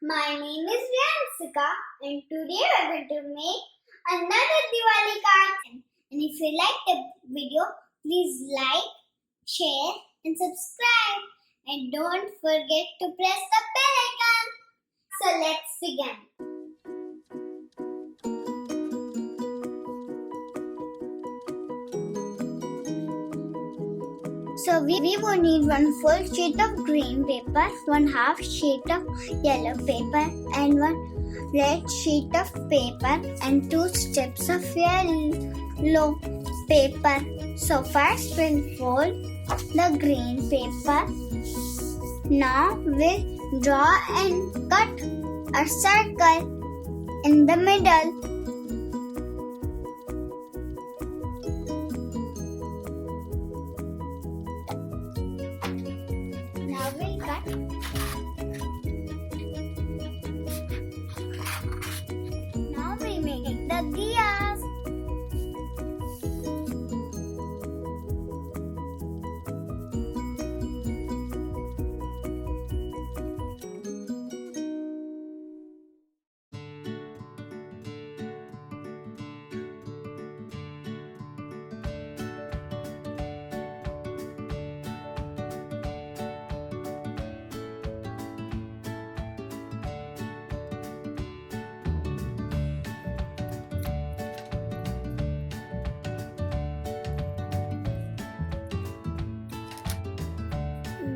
My name is Riyansika and today we are going to make another Diwali card. And if you like the video, please like, share and subscribe. And don't forget to press the bell icon. So let's begin. So we will need 1 full sheet of green paper, 1/2 sheet of yellow paper and 1 red sheet of paper and 2 strips of yellow paper. So first we'll fold the green paper. Now we'll draw and cut a circle in the middle. Now we'll cut. Now we make the diyas.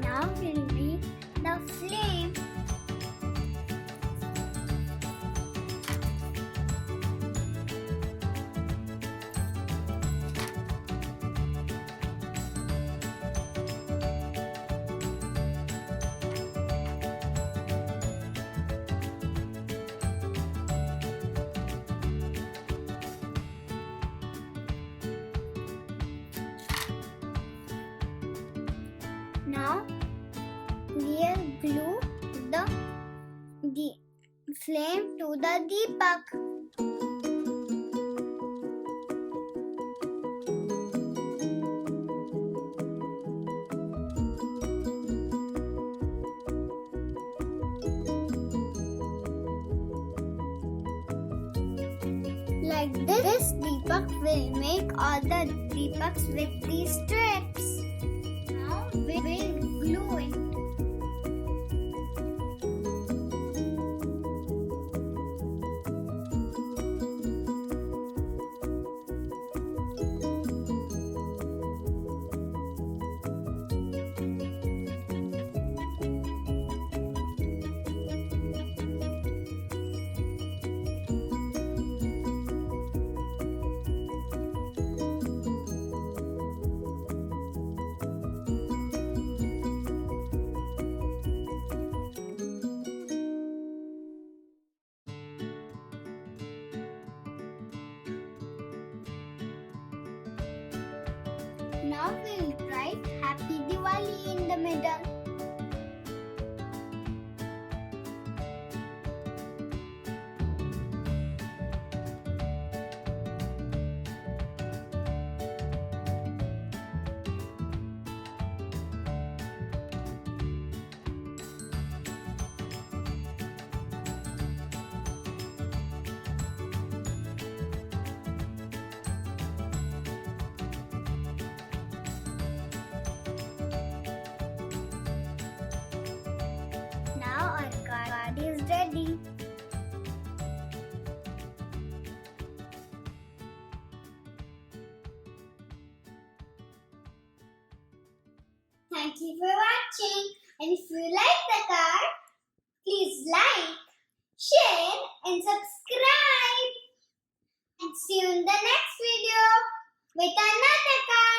Now we'll make the flame. Now we'll glue the flame to the deepak. Like this deepak will make all the deepaks with these strips. Now we will glue it. Now we'll write Happy Diwali in the middle. Now our card is ready. Thank you for watching. And if you like the card, please like, share and subscribe. And see you in the next video with another card.